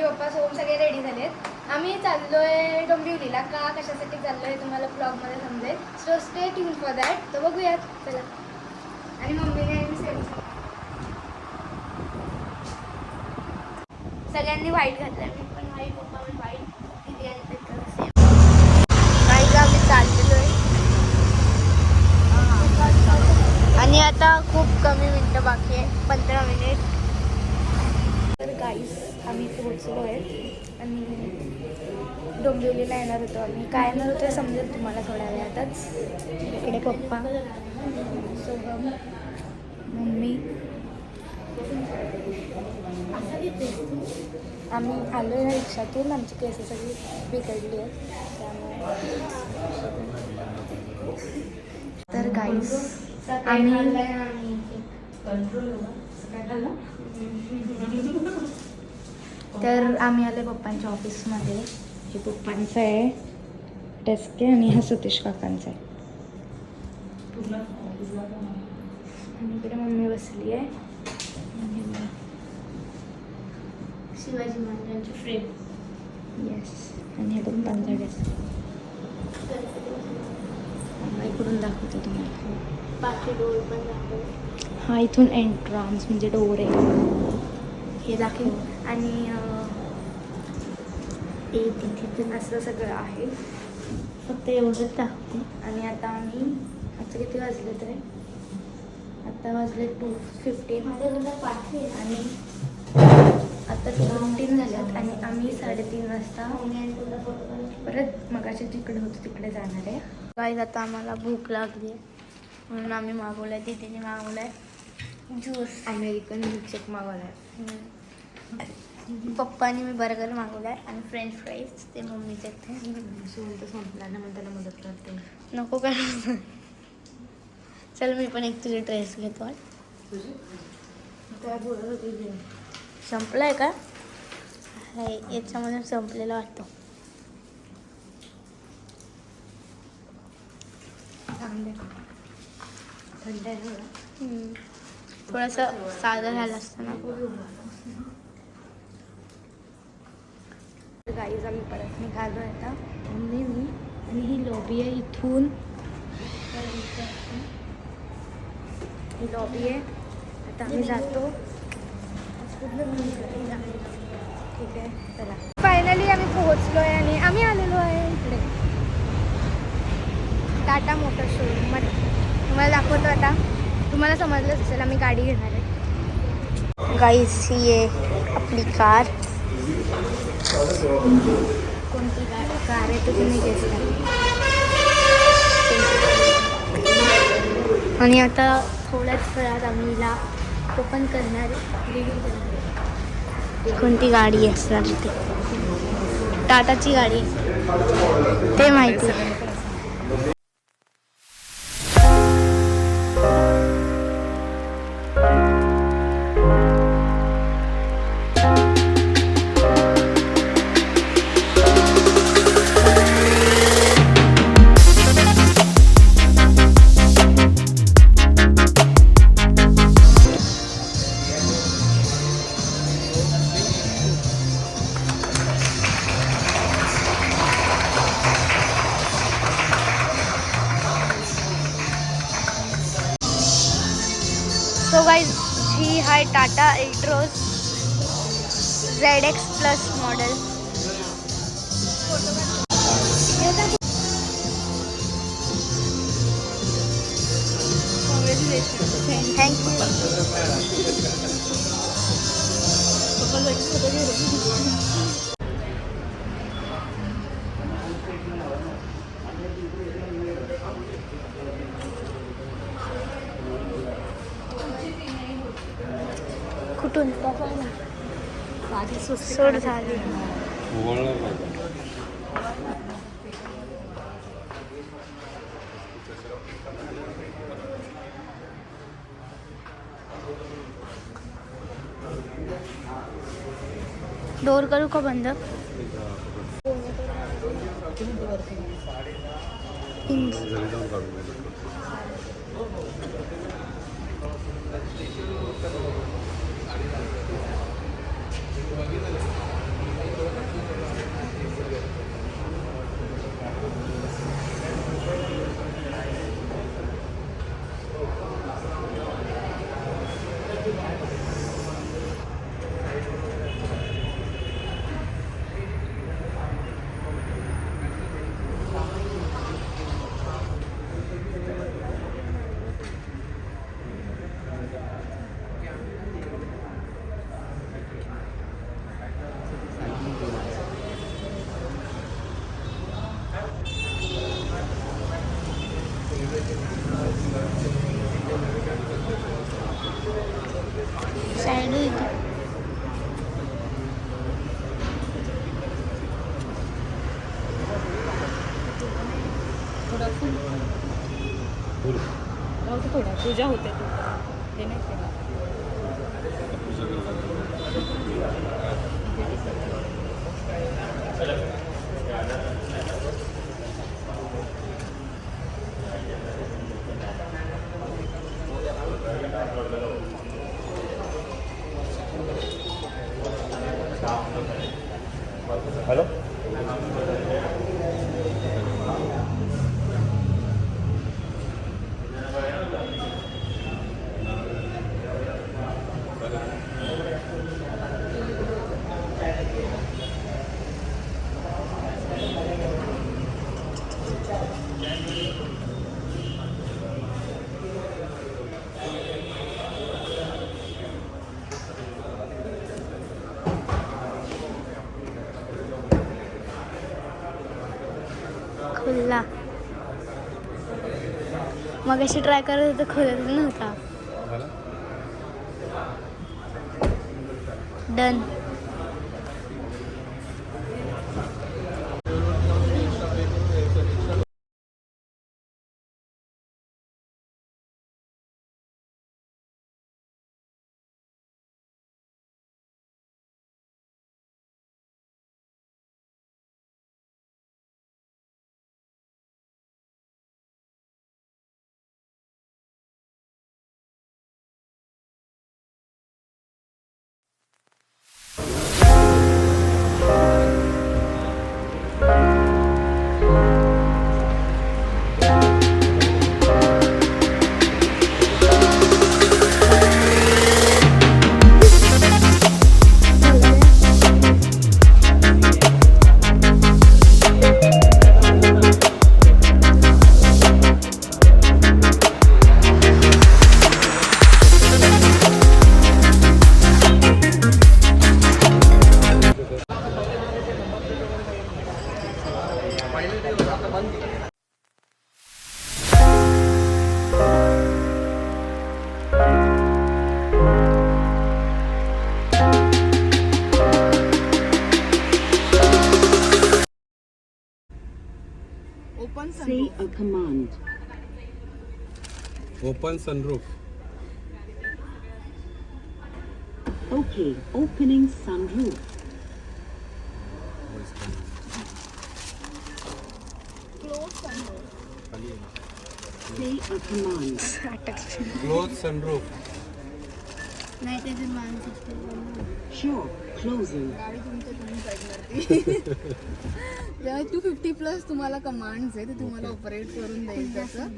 पप्पा सोबत सगळे रेडी झालेत. आम्ही चाललोय डोंबिवलीला. का कशासाठी चाललोय तुम्हाला ब्लॉगमध्ये समजेल. So stay tune for that. तर बघूयात चला. आणि मम्मीने सेम सगळ्यांनी व्हाईट घातलं. मी पण व्हाईट, पप्पा पण व्हाईट. सेम काही आम्ही चाललेलो आहे. आणि आता खूप कमी मिनटं बाकी आहे, 15 मिनिट. तर गाईस आम्ही पोहोचलो आहे आणि डोंबिवलीला येणार होतो आम्ही. काय येणार होतो समजेल तुम्हाला थोड्या वेळातच. इकडे पप्पा, सोहम, मम्मी. आम्ही आलो आहे रिक्षातून. आमची केस सगळी बिघडली आहेत त्यामुळे. तर गाईस आम्ही आले पप्पांच्या ऑफिसमध्ये. हे पप्पांचं आहे डेस्क आहे आणि हा सतीश काकांचा आहे. आणि इकडे मम्मी बसली आहे. शिवाजी महाराजांची फ्रेम. येस. आणि हे पप्पांचा डेस्क. इकडून दाखवते तुम्हाला. बाकी डोर पण दाखव. हा इथून एंट्रान्स म्हणजे डोर आहे हे दाखव. आणि तिथे असं सगळं आहे. फक्त एवढंच दाखवते. आणि आता आम्ही आता किती वाजले तरी आता वाजले 2:15 आणि आता 2:15 झाल्यात. आणि आम्ही 3:30 वाजता परत मगाशी जिकडे होतो तिकडे जाणार आहे. गाईज आता आम्हाला भूक लागली आहे म्हणून आम्ही मागवलं आहे. तिथे मागवलं आहे ज्यूस. अमेरिकन मिल्कशेक मागवला आहे. पप्पानी मी बर्गर मागवला आहे आणि फ्रेंच फ्राईज. ते मम्मीचे इथे संपला ना, मग त्याला मदत करते. नको काय. चल मी पण एक तुझी ड्रेस घेतो. काय बोलत होती? संपला आहे का? याच्यामध्ये संपलेला वाटतो. थंड आहे. थोडंसं साधं राहिलं असतं ना. गाईज आम्ही परत निघालो आता. मी आणि ही लॉबी आहे. इथून ही लॉबी आहे. आता आम्ही जातो. ठीक आहे चला. फायनली आम्ही पोहोचलो आहे आणि आम्ही आलेलो आहे इकडे टाटा मोटर्स शोरूममध्ये. तुम्हाला दाखवतो आता. तुम्हाला समजलंच असेल आम्ही गाडी घेणार आहे. गाईस ही आहे आपली कार. कोणती कार आहे तर तुम्ही गेस करा. आणि आता थोड्याच वेळात आम्ही हिला ओपन करणार आहे, रिव्ह्यू करणार आहे. कोणती गाडी असणार ती? टाटाची गाडी ते माहिती. सो गाइस ही है Tata Altroz ZX plus model. Thank you. कुठून सोड झाली. डोर करू का बंद? थोडा पूजा होते ते नाही केला. हॅलो खुल्ला मग अशी ट्राय करत होतं खोलत नव्हता. Done. Say a command. Open sunroof. Okay, opening sunroof. Say a command. Close sunroof. नाही त्याची माणसं. Sure, closing. जेव्हा 250+ तुम्हाला कमांड्स आहे ते तुम्हाला ऑपरेट करून द्यायचं त्याचं.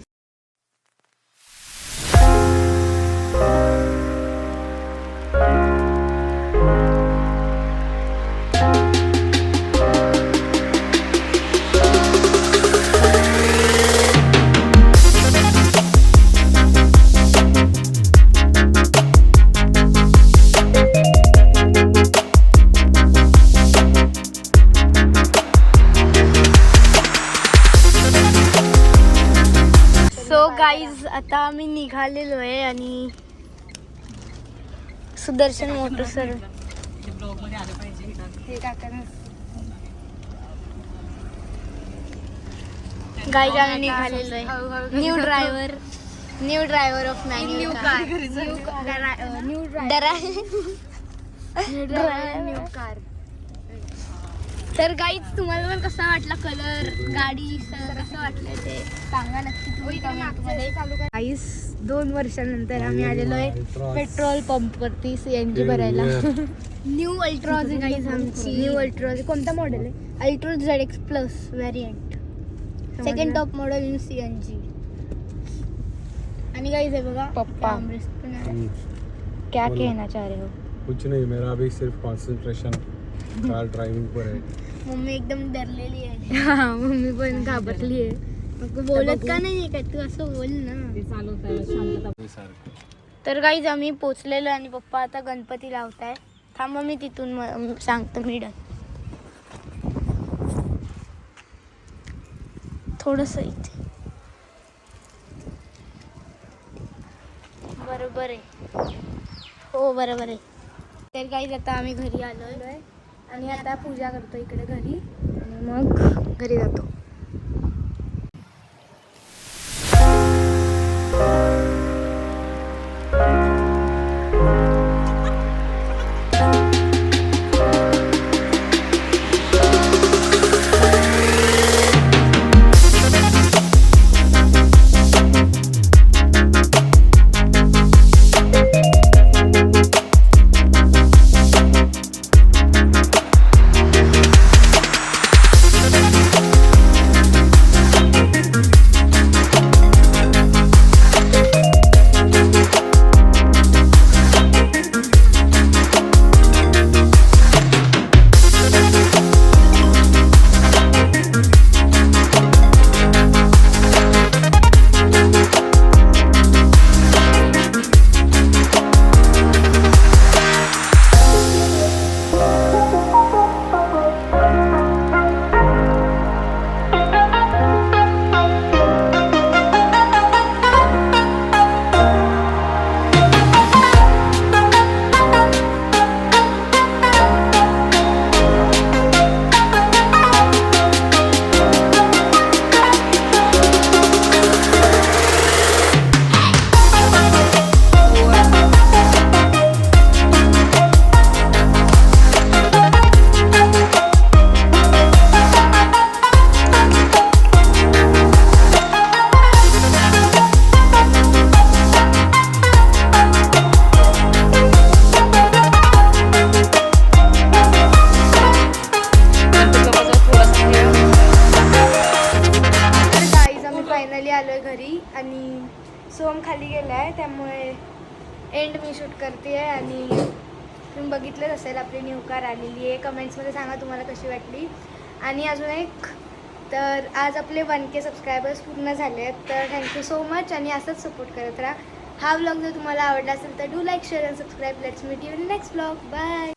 गाईज आता आम्ही निघालेलो आहे आणि सुदर्शन मोटर्स गाईज आम्ही निघालेलो आहे. New driver of new car. तर गाईज तुम्हाला पण कसा वाटला कलर गाडी कसं वाटलं ते सांगा नक्की तुम्ही कमेंटमध्ये. गाईज 2 वर्षानंतर आम्ही आलेलो आहे पेट्रोल पंपवरती CNG भरायला. न्यू अल्ट्रॉज आहे गाईज आमची. न्यू अल्ट्रॉज कोणता मॉडेल आहे? Altroz ZX+ variant, second top model in CNG. आणि गाईज आहे बघा पप्पा क्या कहना चाह रहे हो? कुछ नहीं, मेरा अभी सिर्फ कंसंट्रेशन कार ड्राइविंग पर है. मम्मी एकदम डरलेली आहे. मम्मी पण घाबरली आहे. मग बोलत का नाही काय तू असं बोल ना. तर गाईज आम्ही पोचलेलो आणि पप्पा आता गणपती लावताय. थांब मी तिथून सांगतो मी डन. थोडस इथे बरोबर आहे. हो बरोबर आहे. तर गाईज आता आम्ही घरी आलोय आणि आता पूजा करतो इकडे घरी आणि मग घरी जातो. शुभम खाली गेला आहे त्यामुळे एंड मी शूट करते आहे. आणि तुम्ही बघितलंच असेल आपली न्यू कार आलेली आहे. कमेंट्समध्ये सांगा तुम्हाला कशी वाटली. आणि अजून एक तर आज आपले 1K सबस्क्रायबर्स पूर्ण झाले आहेत तर थँक्यू सो मच. आणि असंच सपोर्ट करत राहा. हा व्लॉग जर तुम्हाला आवडला असेल तर do like share and subscribe. Let's meet you in next vlog. Bye.